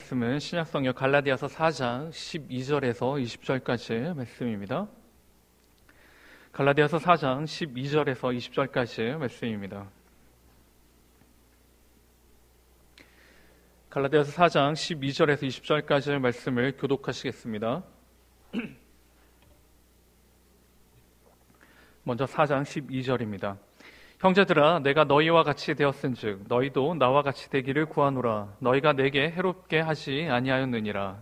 말씀은 신약성경 갈라디아서 4장 12절에서 20절까지의 말씀입니다. 갈라디아서 4장 12절에서 20절까지의 말씀입니다. 갈라디아서 4장 12절에서 20절까지의 말씀을 교독하시겠습니다. 먼저 4장 12절입니다. 형제들아, 내가 너희와 같이 되었은즉 너희도 나와 같이 되기를 구하노라. 너희가 내게 해롭게 하지 아니하였느니라.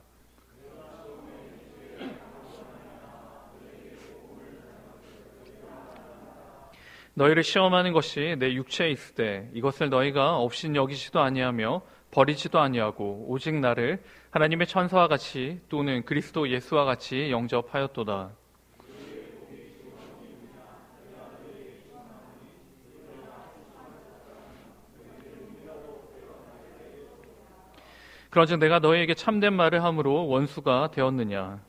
너희를 시험하는 것이 내 육체에 있으되 이것을 너희가 없인 여기지도 아니하며 버리지도 아니하고 오직 나를 하나님의 천사와 같이 또는 그리스도 예수와 같이 영접하였도다. 그런즉 내가 너희에게 참된 말을 함으로 원수가 되었느냐?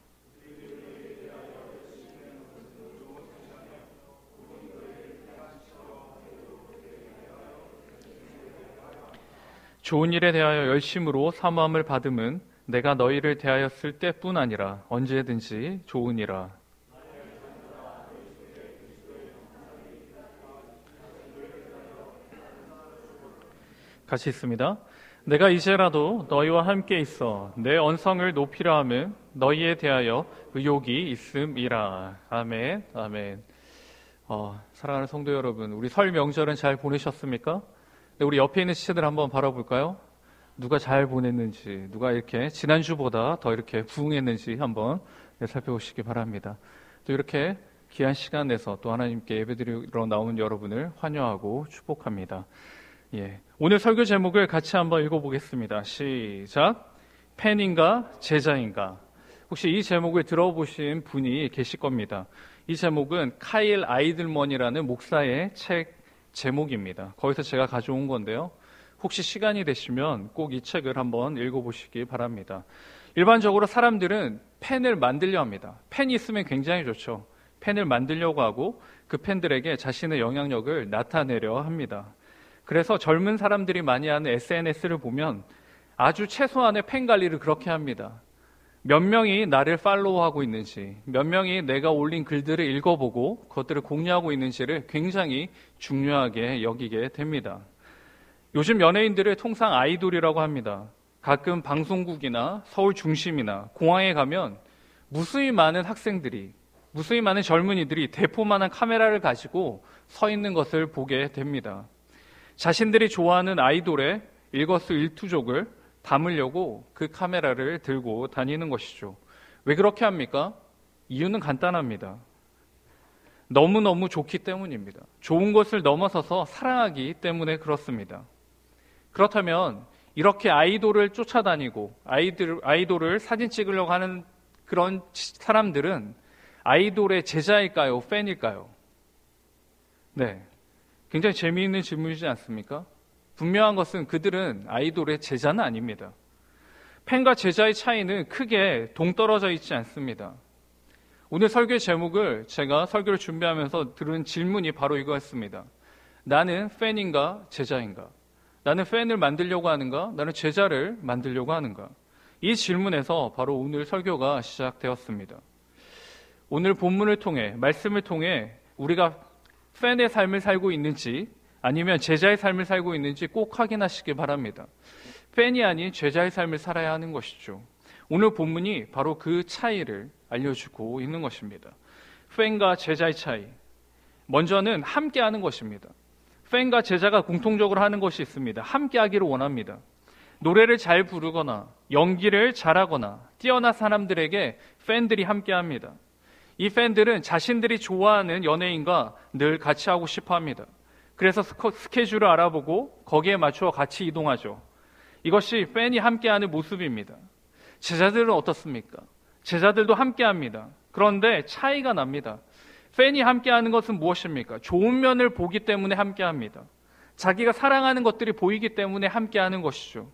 좋은 일에 대하여 열심으로 사모함을 받음은 내가 너희를 대하였을 때뿐 아니라 언제든지 좋으니라. 같이 있습니다. 내가 이제라도 너희와 함께 있어 내 언성을 높이려 함은 너희에 대하여 의욕이 있음이라. 아멘. 아멘. 사랑하는 성도 여러분, 우리 설 명절은 잘 보내셨습니까? 우리 옆에 있는 지체들 한번 바라볼까요? 누가 잘 보냈는지, 누가 이렇게 지난주보다 더 이렇게 부응했는지 한번 살펴보시기 바랍니다. 또 이렇게 귀한 시간 내서 또 하나님께 예배드리러 나온 여러분을 환영하고 축복합니다. 오늘 설교 제목을 같이 한번 읽어보겠습니다. 시작. 팬인가 제자인가. 혹시 이 제목을 들어보신 분이 계실 겁니다. 이 제목은 카일 아이들먼이라는 목사의 책 제목입니다. 거기서 제가 가져온 건데요. 혹시 시간이 되시면 꼭 이 책을 한번 읽어보시기 바랍니다. 일반적으로 사람들은 팬을 만들려 합니다. 팬이 있으면 굉장히 좋죠. 팬을 만들려고 하고 그 팬들에게 자신의 영향력을 나타내려 합니다. 그래서 젊은 사람들이 많이 하는 SNS를 보면 아주 최소한의 팬 관리를 그렇게 합니다. 몇 명이 나를 팔로우하고 있는지, 몇 명이 내가 올린 글들을 읽어보고 그것들을 공유하고 있는지를 굉장히 중요하게 여기게 됩니다. 요즘 연예인들을 통상 아이돌이라고 합니다. 가끔 방송국이나 서울 중심이나 공항에 가면 무수히 많은 학생들이, 무수히 많은 젊은이들이 대포만한 카메라를 가지고 서 있는 것을 보게 됩니다. 자신들이 좋아하는 아이돌의 일거수일투족을 담으려고 그 카메라를 들고 다니는 것이죠. 왜 그렇게 합니까? 이유는 간단합니다. 너무너무 좋기 때문입니다. 좋은 것을 넘어서서 사랑하기 때문에 그렇습니다. 그렇다면 이렇게 아이돌을 쫓아다니고 아이돌을 사진 찍으려고 하는 그런 사람들은 아이돌의 제자일까요? 팬일까요? 네. 굉장히 재미있는 질문이지 않습니까? 분명한 것은 그들은 아이돌의 제자는 아닙니다. 팬과 제자의 차이는 크게 동떨어져 있지 않습니다. 오늘 설교의 제목을 제가 설교를 준비하면서 들은 질문이 바로 이거였습니다. 나는 팬인가 제자인가? 나는 팬을 만들려고 하는가? 나는 제자를 만들려고 하는가? 이 질문에서 바로 오늘 설교가 시작되었습니다. 오늘 본문을 통해, 말씀을 통해 우리가 팬의 삶을 살고 있는지 아니면 제자의 삶을 살고 있는지 꼭 확인하시기 바랍니다. 팬이 아닌 제자의 삶을 살아야 하는 것이죠. 오늘 본문이 바로 그 차이를 알려주고 있는 것입니다. 팬과 제자의 차이. 먼저는 함께 하는 것입니다. 팬과 제자가 공통적으로 하는 것이 있습니다. 함께 하기를 원합니다. 노래를 잘 부르거나 연기를 잘하거나 뛰어난 사람들에게 팬들이 함께 합니다. 이 팬들은 자신들이 좋아하는 연예인과 늘 같이 하고 싶어 합니다. 그래서 스케줄을 알아보고 거기에 맞추어 같이 이동하죠. 이것이 팬이 함께하는 모습입니다. 제자들은 어떻습니까? 제자들도 함께합니다. 그런데 차이가 납니다. 팬이 함께하는 것은 무엇입니까? 좋은 면을 보기 때문에 함께합니다. 자기가 사랑하는 것들이 보이기 때문에 함께하는 것이죠.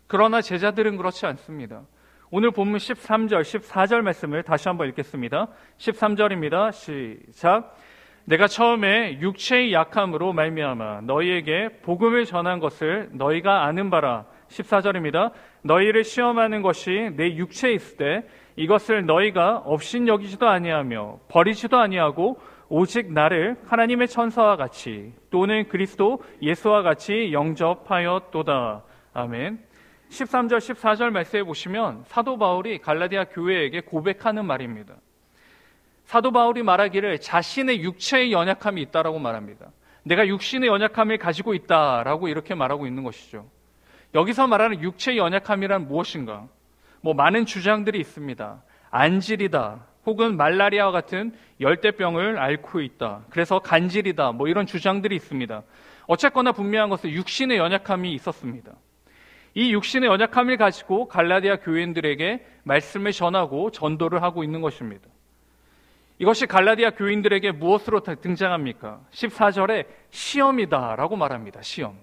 그러나 제자들은 그렇지 않습니다. 오늘 본문 13절, 14절 말씀을 다시 한번 읽겠습니다. 13절입니다. 시작. 내가 처음에 육체의 약함으로 말미암아 너희에게 복음을 전한 것을 너희가 아는 바라. 14절입니다. 너희를 시험하는 것이 내 육체에 있을 때 이것을 너희가 업신여기지도 아니하며 버리지도 아니하고 오직 나를 하나님의 천사와 같이 또는 그리스도 예수와 같이 영접하였도다. 아멘. 13절 14절 말씀에 보시면 사도 바울이 갈라디아 교회에게 고백하는 말입니다. 사도 바울이 말하기를 자신의 육체의 연약함이 있다라고 말합니다. 내가 육신의 연약함을 가지고 있다라고 이렇게 말하고 있는 것이죠. 여기서 말하는 육체의 연약함이란 무엇인가? 많은 주장들이 있습니다. 안질이다, 혹은 말라리아와 같은 열대병을 앓고 있다, 그래서 간질이다, 이런 주장들이 있습니다. 어쨌거나 분명한 것은 육신의 연약함이 있었습니다. 이 육신의 연약함을 가지고 갈라디아 교인들에게 말씀을 전하고 전도를 하고 있는 것입니다. 이것이 갈라디아 교인들에게 무엇으로 등장합니까? 14절에 시험이다라고 말합니다. 시험.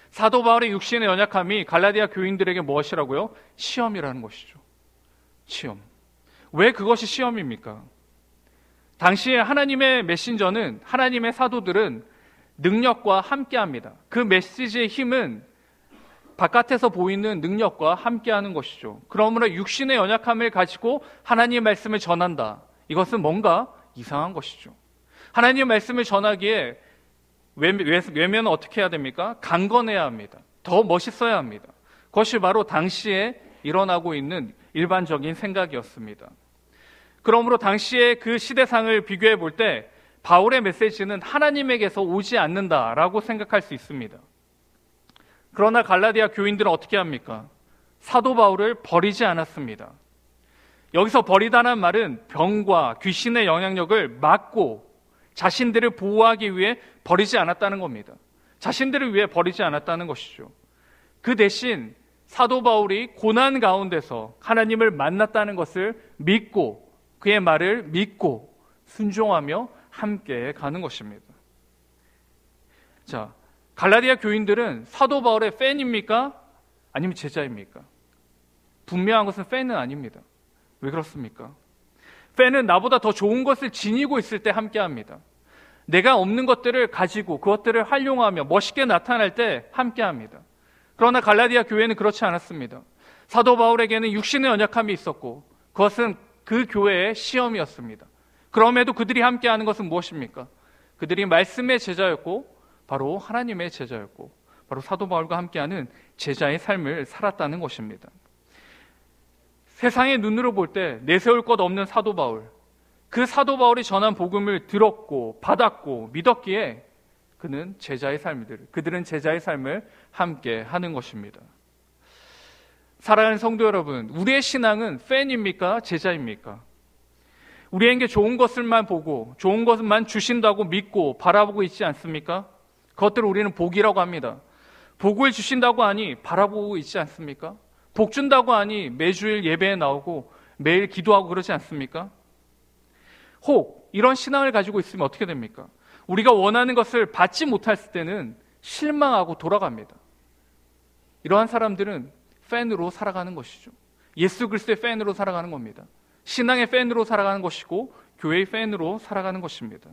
사도 바울의 육신의 연약함이 갈라디아 교인들에게 무엇이라고요? 시험이라는 것이죠. 시험. 왜 그것이 시험입니까? 당시에 하나님의 메신저는, 하나님의 사도들은 능력과 함께합니다. 그 메시지의 힘은 바깥에서 보이는 능력과 함께하는 것이죠. 그러므로 육신의 연약함을 가지고 하나님의 말씀을 전한다. 이것은 뭔가 이상한 것이죠. 하나님의 말씀을 전하기에 외면은 어떻게 해야 됩니까? 강건해야 합니다. 더 멋있어야 합니다. 그것이 바로 당시에 일어나고 있는 일반적인 생각이었습니다. 그러므로 당시에 그 시대상을 비교해 볼 때 바울의 메시지는 하나님에게서 오지 않는다라고 생각할 수 있습니다. 그러나 갈라디아 교인들은 어떻게 합니까? 사도 바울을 버리지 않았습니다. 여기서 버리다는 말은 병과 귀신의 영향력을 막고 자신들을 보호하기 위해 버리지 않았다는 겁니다. 자신들을 위해 버리지 않았다는 것이죠. 그 대신 사도 바울이 고난 가운데서 하나님을 만났다는 것을 믿고, 그의 말을 믿고 순종하며 함께 가는 것입니다. 자, 갈라디아 교인들은 사도 바울의 팬입니까? 아니면 제자입니까? 분명한 것은 팬은 아닙니다. 왜 그렇습니까? 팬은 나보다 더 좋은 것을 지니고 있을 때 함께합니다. 내가 없는 것들을 가지고 그것들을 활용하며 멋있게 나타날 때 함께합니다. 그러나 갈라디아 교회는 그렇지 않았습니다. 사도 바울에게는 육신의 연약함이 있었고 그것은 그 교회의 시험이었습니다. 그럼에도 그들이 함께하는 것은 무엇입니까? 그들이 말씀의 제자였고 바로 하나님의 제자였고 바로 사도 바울과 함께하는 제자의 삶을 살았다는 것입니다. 세상의 눈으로 볼 때 내세울 것 없는 사도 바울, 그 사도 바울이 전한 복음을 들었고 받았고 믿었기에 그들은 제자의 삶을 함께 하는 것입니다. 사랑하는 성도 여러분, 우리의 신앙은 팬입니까? 제자입니까? 우리에게 좋은 것을만 보고 좋은 것만 주신다고 믿고 바라보고 있지 않습니까? 그것들을 우리는 복이라고 합니다. 복을 주신다고 하니 바라보고 있지 않습니까? 복 준다고 하니 매주일 예배에 나오고 매일 기도하고 그러지 않습니까? 혹 이런 신앙을 가지고 있으면 어떻게 됩니까? 우리가 원하는 것을 받지 못했을 때는 실망하고 돌아갑니다. 이러한 사람들은 팬으로 살아가는 것이죠. 예수 그리스도의 팬으로 살아가는 겁니다. 신앙의 팬으로 살아가는 것이고 교회의 팬으로 살아가는 것입니다.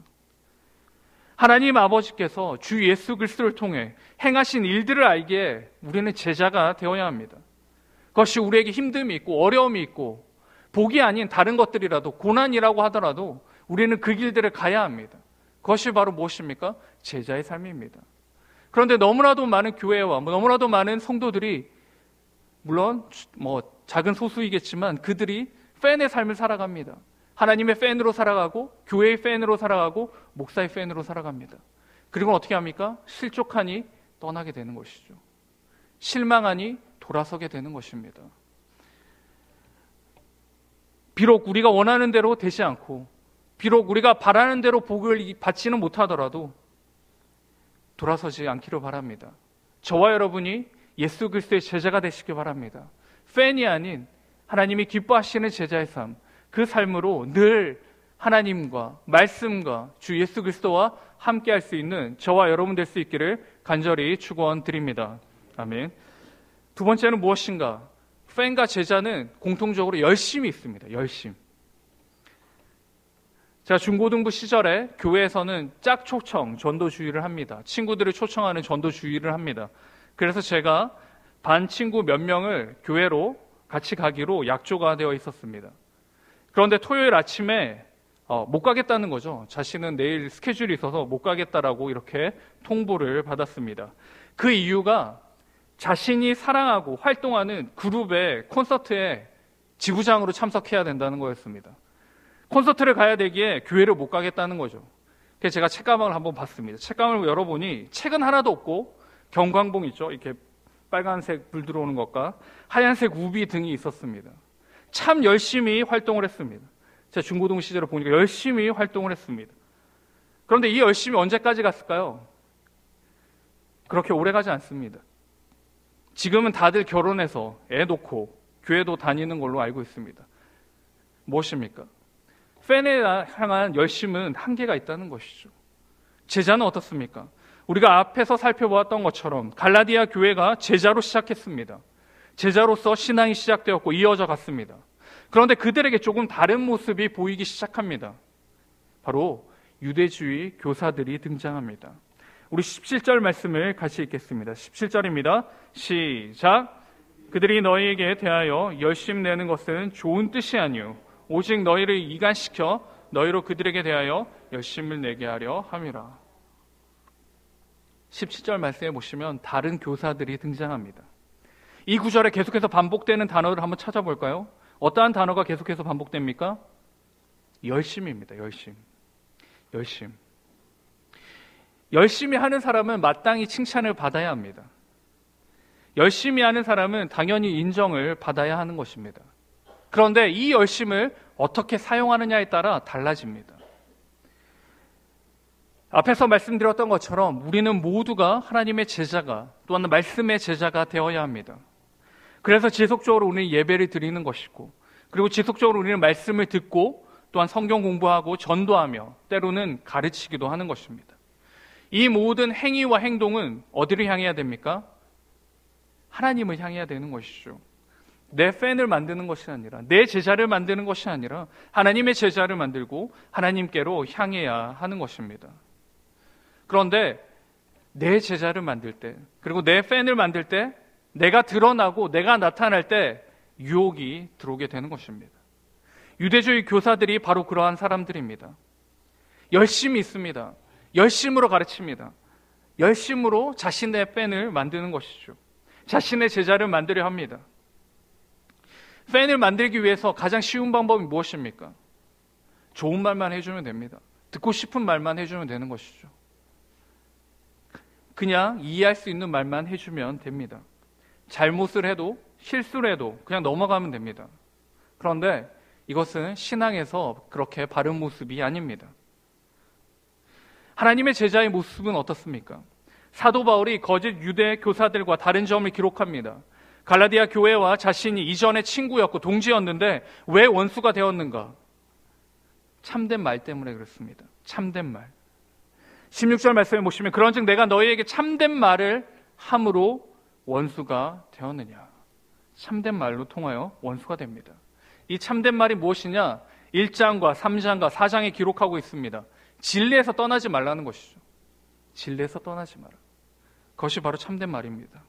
하나님 아버지께서 주 예수 그리스도를 통해 행하신 일들을 알기에 우리는 제자가 되어야 합니다. 그것이 우리에게 힘듦이 있고 어려움이 있고 복이 아닌 다른 것들이라도 고난이라고 하더라도 우리는 그 길들을 가야 합니다. 그것이 바로 무엇입니까? 제자의 삶입니다. 그런데 너무나도 많은 교회와 너무나도 많은 성도들이 물론 작은 소수이겠지만 그들이 팬의 삶을 살아갑니다. 하나님의 팬으로 살아가고 교회의 팬으로 살아가고 목사의 팬으로 살아갑니다. 그리고 어떻게 합니까? 실족하니 떠나게 되는 것이죠. 실망하니 돌아서게 되는 것입니다. 비록 우리가 원하는 대로 되지 않고 비록 우리가 바라는 대로 복을 받지는 못하더라도 돌아서지 않기를 바랍니다. 저와 여러분이 예수 그리스도의 제자가 되시길 바랍니다. 팬이 아닌 하나님이 기뻐하시는 제자의 삶, 그 삶으로 늘 하나님과 말씀과 주 예수 그리스도와 함께 할 수 있는 저와 여러분 될 수 있기를 간절히 축원드립니다. 아멘. 두 번째는 무엇인가? 팬과 제자는 공통적으로 열심이 있습니다. 열심. 제가 중고등부 시절에 교회에서는 짝초청 전도주의를 합니다. 친구들을 초청하는 전도주의를 합니다. 그래서 제가 반 친구 몇 명을 교회로 같이 가기로 약조가 되어 있었습니다. 그런데 토요일 아침에 못 가겠다는 거죠. 자신은 내일 스케줄이 있어서 못 가겠다라고 이렇게 통보를 받았습니다. 그 이유가 자신이 사랑하고 활동하는 그룹의 콘서트에 지부장으로 참석해야 된다는 거였습니다. 콘서트를 가야 되기에 교회를 못 가겠다는 거죠. 그래서 제가 책가방을 한번 봤습니다. 책가방을 열어보니 책은 하나도 없고 경광봉 있죠. 이렇게 빨간색 불 들어오는 것과 하얀색 우비 등이 있었습니다. 참 열심히 활동을 했습니다. 제가 중고등 시절에 보니까 열심히 활동을 했습니다. 그런데 이 열심히 언제까지 갔을까요? 그렇게 오래 가지 않습니다. 지금은 다들 결혼해서 애 놓고 교회도 다니는 걸로 알고 있습니다. 무엇입니까? 팬에 향한 열심은 한계가 있다는 것이죠. 제자는 어떻습니까? 우리가 앞에서 살펴보았던 것처럼 갈라디아 교회가 제자로 시작했습니다. 제자로서 신앙이 시작되었고 이어져 갔습니다. 그런데 그들에게 조금 다른 모습이 보이기 시작합니다. 바로 유대주의 교사들이 등장합니다. 우리 17절 말씀을 같이 읽겠습니다. 17절입니다. 시작. 그들이 너희에게 대하여 열심 내는 것은 좋은 뜻이 아니요 오직 너희를 이간시켜 너희로 그들에게 대하여 열심을 내게 하려 함이라. 17절 말씀에 보시면 다른 교사들이 등장합니다. 이 구절에 계속해서 반복되는 단어를 한번 찾아볼까요? 어떠한 단어가 계속해서 반복됩니까? 열심입니다. 열심. 열심히 하는 사람은 마땅히 칭찬을 받아야 합니다. 열심히 하는 사람은 당연히 인정을 받아야 하는 것입니다. 그런데 이 열심을 어떻게 사용하느냐에 따라 달라집니다. 앞에서 말씀드렸던 것처럼 우리는 모두가 하나님의 제자가 또한 말씀의 제자가 되어야 합니다. 그래서 지속적으로 우리는 예배를 드리는 것이고 그리고 지속적으로 우리는 말씀을 듣고 또한 성경 공부하고 전도하며 때로는 가르치기도 하는 것입니다. 이 모든 행위와 행동은 어디를 향해야 됩니까? 하나님을 향해야 되는 것이죠. 내 팬을 만드는 것이 아니라 내 제자를 만드는 것이 아니라 하나님의 제자를 만들고 하나님께로 향해야 하는 것입니다. 그런데 내 제자를 만들 때 그리고 내 팬을 만들 때 내가 드러나고 내가 나타날 때 유혹이 들어오게 되는 것입니다. 유대주의 교사들이 바로 그러한 사람들입니다. 열심히 있습니다. 열심으로 가르칩니다. 열심으로 자신의 팬을 만드는 것이죠. 자신의 제자를 만들려 합니다. 팬을 만들기 위해서 가장 쉬운 방법이 무엇입니까? 좋은 말만 해주면 됩니다. 듣고 싶은 말만 해주면 되는 것이죠. 그냥 이해할 수 있는 말만 해주면 됩니다. 잘못을 해도 실수를 해도 그냥 넘어가면 됩니다. 그런데 이것은 신앙에서 그렇게 바른 모습이 아닙니다. 하나님의 제자의 모습은 어떻습니까? 사도 바울이 거짓 유대 교사들과 다른 점을 기록합니다. 갈라디아 교회와 자신이 이전에 친구였고 동지였는데 왜 원수가 되었는가? 참된 말 때문에 그렇습니다. 참된 말. 16절 말씀에 보시면 그런즉 내가 너희에게 참된 말을 함으로 원수가 되었느냐. 참된 말로 통하여 원수가 됩니다. 이 참된 말이 무엇이냐? 1장과 3장과 4장에 기록하고 있습니다. 진리에서 떠나지 말라는 것이죠. 진리에서 떠나지 마라. 그것이 바로 참된 말입니다.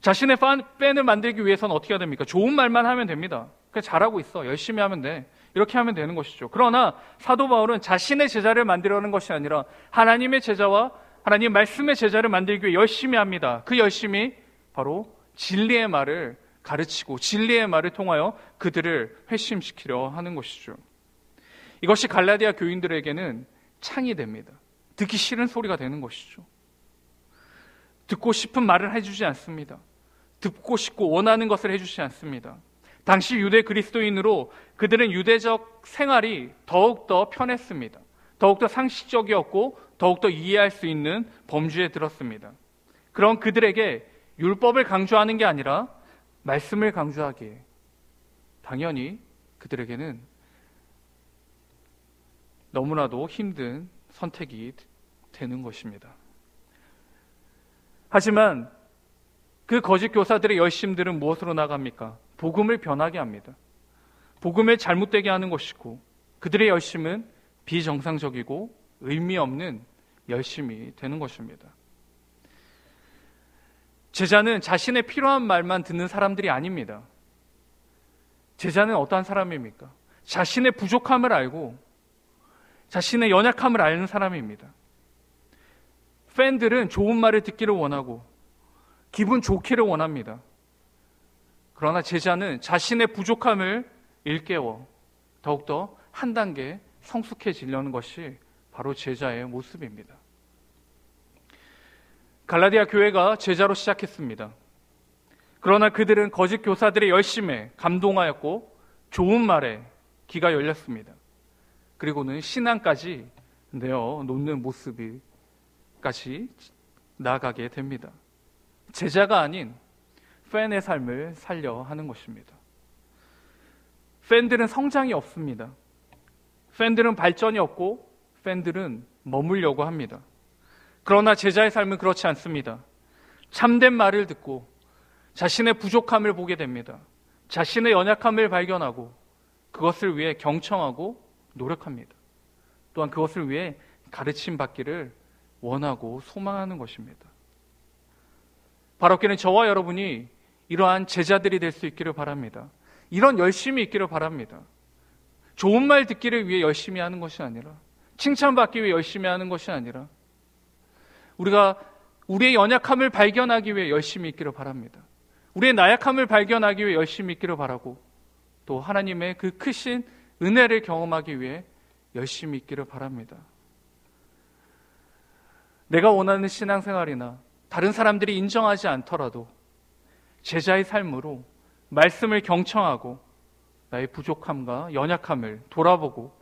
자신의 팬을 만들기 위해서는 어떻게 해야 됩니까? 좋은 말만 하면 됩니다. 그냥 잘하고 있어. 열심히 하면 돼. 이렇게 하면 되는 것이죠. 그러나 사도 바울은 자신의 제자를 만들려는 것이 아니라 하나님의 제자와 하나님 말씀의 제자를 만들기 위해 열심히 합니다. 그 열심이 바로 진리의 말을 가르치고 진리의 말을 통하여 그들을 회심시키려 하는 것이죠. 이것이 갈라디아 교인들에게는 창이 됩니다. 듣기 싫은 소리가 되는 것이죠. 듣고 싶은 말을 해주지 않습니다. 듣고 싶고 원하는 것을 해주지 않습니다. 당시 유대 그리스도인으로 그들은 유대적 생활이 더욱더 편했습니다. 더욱더 상식적이었고 더욱더 이해할 수 있는 범주에 들었습니다. 그런 그들에게 율법을 강조하는 게 아니라 말씀을 강조하기에 당연히 그들에게는 너무나도 힘든 선택이 되는 것입니다. 하지만 그 거짓 교사들의 열심들은 무엇으로 나갑니까? 복음을 변하게 합니다. 복음을 잘못되게 하는 것이고 그들의 열심은 비정상적이고 의미 없는 열심이 되는 것입니다. 제자는 자신의 필요한 말만 듣는 사람들이 아닙니다. 제자는 어떠한 사람입니까? 자신의 부족함을 알고 자신의 연약함을 아는 사람입니다. 팬들은 좋은 말을 듣기를 원하고 기분 좋기를 원합니다. 그러나 제자는 자신의 부족함을 일깨워 더욱더 한 단계 성숙해지려는 것이 바로 제자의 모습입니다. 갈라디아 교회가 제자로 시작했습니다. 그러나 그들은 거짓 교사들의 열심에 감동하였고 좋은 말에 귀가 열렸습니다. 그리고는 신앙까지 내어놓는 모습까지 나아가게 됩니다. 제자가 아닌 팬의 삶을 살려 하는 것입니다. 팬들은 성장이 없습니다. 팬들은 발전이 없고 팬들은 머물려고 합니다. 그러나 제자의 삶은 그렇지 않습니다. 참된 말을 듣고 자신의 부족함을 보게 됩니다. 자신의 연약함을 발견하고 그것을 위해 경청하고 노력합니다. 또한 그것을 위해 가르침 받기를 원하고 소망하는 것입니다. 바로께는 저와 여러분이 이러한 제자들이 될 수 있기를 바랍니다. 이런 열심이 있기를 바랍니다. 좋은 말 듣기를 위해 열심히 하는 것이 아니라, 칭찬받기 위해 열심히 하는 것이 아니라, 우리가 우리의 연약함을 발견하기 위해 열심히 있기를 바랍니다. 우리의 나약함을 발견하기 위해 열심히 있기를 바라고, 또 하나님의 그 크신 은혜를 경험하기 위해 열심히 있기를 바랍니다. 내가 원하는 신앙생활이나 다른 사람들이 인정하지 않더라도 제자의 삶으로 말씀을 경청하고 나의 부족함과 연약함을 돌아보고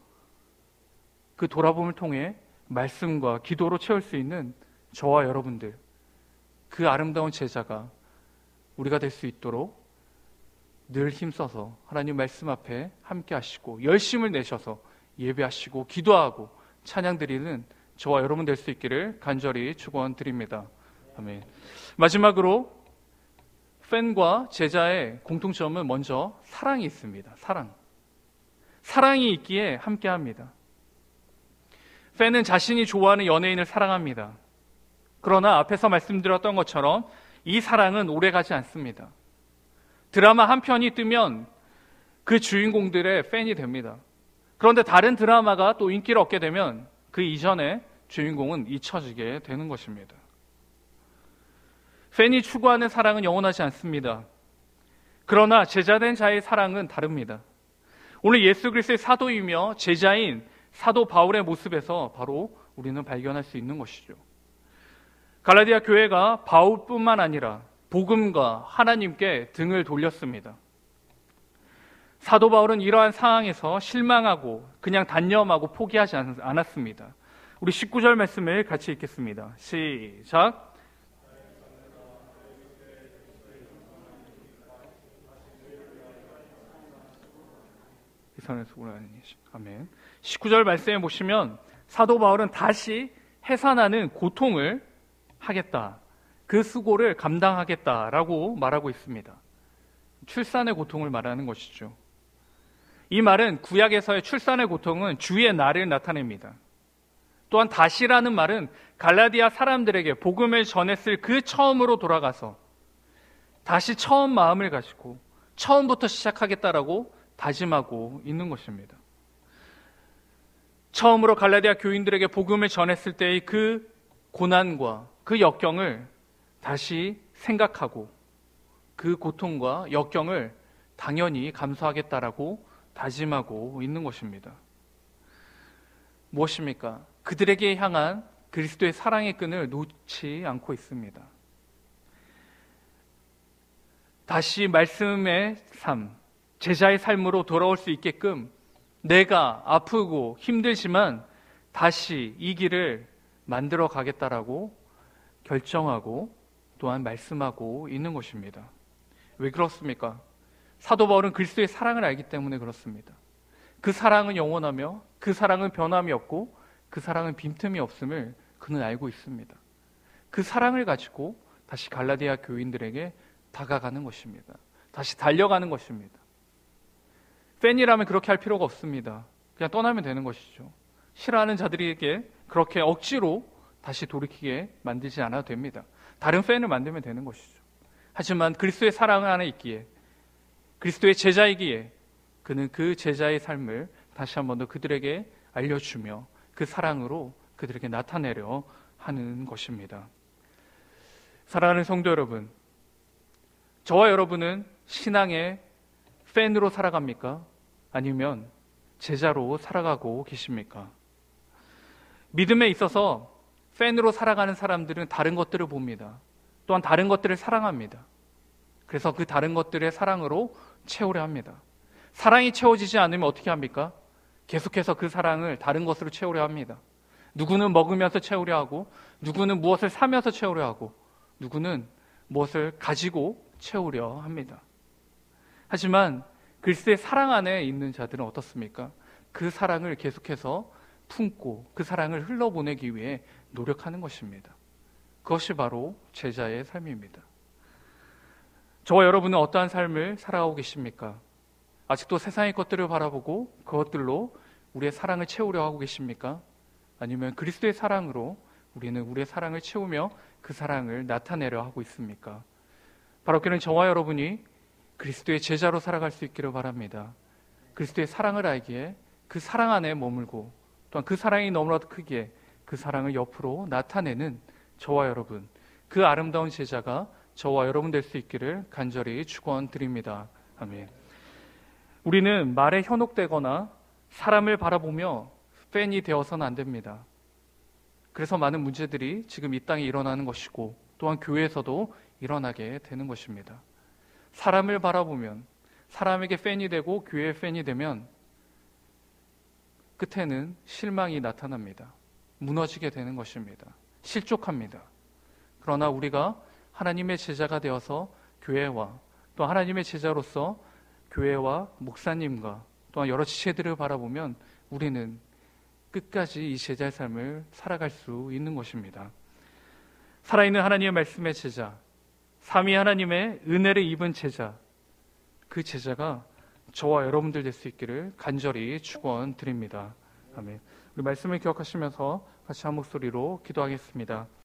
그 돌아봄을 통해 말씀과 기도로 채울 수 있는 저와 여러분들, 그 아름다운 제자가 우리가 될 수 있도록 늘 힘써서 하나님 말씀 앞에 함께 하시고 열심을 내셔서 예배하시고 기도하고 찬양 드리는 저와 여러분 될 수 있기를 간절히 축원드립니다. 아멘. 마지막으로 팬과 제자의 공통점은 먼저 사랑이 있습니다. 사랑이 있기에 함께합니다. 팬은 자신이 좋아하는 연예인을 사랑합니다. 그러나 앞에서 말씀드렸던 것처럼 이 사랑은 오래가지 않습니다. 드라마 한 편이 뜨면 그 주인공들의 팬이 됩니다. 그런데 다른 드라마가 또 인기를 얻게 되면 그 이전의 주인공은 잊혀지게 되는 것입니다. 팬이 추구하는 사랑은 영원하지 않습니다. 그러나 제자된 자의 사랑은 다릅니다. 오늘 예수 그리스도의 사도이며 제자인 사도 바울의 모습에서 바로 우리는 발견할 수 있는 것이죠. 갈라디아 교회가 바울뿐만 아니라 복음과 하나님께 등을 돌렸습니다. 사도 바울은 이러한 상황에서 실망하고 그냥 단념하고 포기하지 않았습니다. 우리 19절 말씀을 같이 읽겠습니다. 시작. 아멘. 19절 말씀에 보시면 사도 바울은 다시 해산하는 고통을 하겠다. 그 수고를 감당하겠다라고 말하고 있습니다. 출산의 고통을 말하는 것이죠. 이 말은 구약에서의 출산의 고통은 주의 날을 나타냅니다. 또한 다시라는 말은 갈라디아 사람들에게 복음을 전했을 그 처음으로 돌아가서 다시 처음 마음을 가지고 처음부터 시작하겠다라고 다짐하고 있는 것입니다. 처음으로 갈라디아 교인들에게 복음을 전했을 때의 그 고난과 그 역경을 다시 생각하고 그 고통과 역경을 당연히 감수하겠다라고 다짐하고 있는 것입니다. 무엇입니까? 그들에게 향한 그리스도의 사랑의 끈을 놓지 않고 있습니다. 다시 말씀의 삶, 제자의 삶으로 돌아올 수 있게끔 내가 아프고 힘들지만 다시 이 길을 만들어 가겠다라고 결정하고 또한 말씀하고 있는 것입니다. 왜 그렇습니까? 사도 바울은 그리스도의 사랑을 알기 때문에 그렇습니다. 그 사랑은 영원하며 그 사랑은 변함이 없고 그 사랑은 빈틈이 없음을 그는 알고 있습니다. 그 사랑을 가지고 다시 갈라디아 교인들에게 다가가는 것입니다. 다시 달려가는 것입니다. 팬이라면 그렇게 할 필요가 없습니다. 그냥 떠나면 되는 것이죠. 싫어하는 자들에게 그렇게 억지로 다시 돌이키게 만들지 않아도 됩니다. 다른 팬을 만들면 되는 것이죠. 하지만 그리스도의 사랑 안에 있기에, 그리스도의 제자이기에 그는 그 제자의 삶을 다시 한 번 더 그들에게 알려주며 그 사랑으로 그들에게 나타내려 하는 것입니다. 사랑하는 성도 여러분, 저와 여러분은 신앙의 팬으로 살아갑니까? 아니면 제자로 살아가고 계십니까? 믿음에 있어서 팬으로 살아가는 사람들은 다른 것들을 봅니다. 또한 다른 것들을 사랑합니다. 그래서 그 다른 것들의 사랑으로 채우려 합니다. 사랑이 채워지지 않으면 어떻게 합니까? 계속해서 그 사랑을 다른 것으로 채우려 합니다. 누구는 먹으면서 채우려 하고, 누구는 무엇을 사면서 채우려 하고, 누구는 무엇을 가지고 채우려 합니다. 하지만 그리스도의 사랑 안에 있는 자들은 어떻습니까? 그 사랑을 계속해서 품고 그 사랑을 흘러보내기 위해 노력하는 것입니다. 그것이 바로 제자의 삶입니다. 저와 여러분은 어떠한 삶을 살아가고 계십니까? 아직도 세상의 것들을 바라보고 그것들로 우리의 사랑을 채우려 하고 계십니까? 아니면 그리스도의 사랑으로 우리는 우리의 사랑을 채우며 그 사랑을 나타내려 하고 있습니까? 바로 그는 저와 여러분이 그리스도의 제자로 살아갈 수 있기를 바랍니다. 그리스도의 사랑을 알기에 그 사랑 안에 머물고 또한 그 사랑이 너무나도 크기에 그 사랑을 옆으로 나타내는 저와 여러분, 그 아름다운 제자가 저와 여러분 될 수 있기를 간절히 축원드립니다. 아멘. 우리는 말에 현혹되거나 사람을 바라보며 팬이 되어서는 안 됩니다. 그래서 많은 문제들이 지금 이 땅에 일어나는 것이고 또한 교회에서도 일어나게 되는 것입니다. 사람을 바라보면 사람에게 팬이 되고 교회의 팬이 되면 끝에는 실망이 나타납니다. 무너지게 되는 것입니다. 실족합니다. 그러나 우리가 하나님의 제자가 되어서 교회와 또 하나님의 제자로서 교회와 목사님과 또한 여러 지체들을 바라보면 우리는 끝까지 이 제자의 삶을 살아갈 수 있는 것입니다. 살아있는 하나님의 말씀의 제자, 삼위 하나님의 은혜를 입은 제자, 그 제자가 저와 여러분들 될 수 있기를 간절히 축원드립니다. 아멘. 우리 말씀을 기억하시면서 같이 한 목소리로 기도하겠습니다.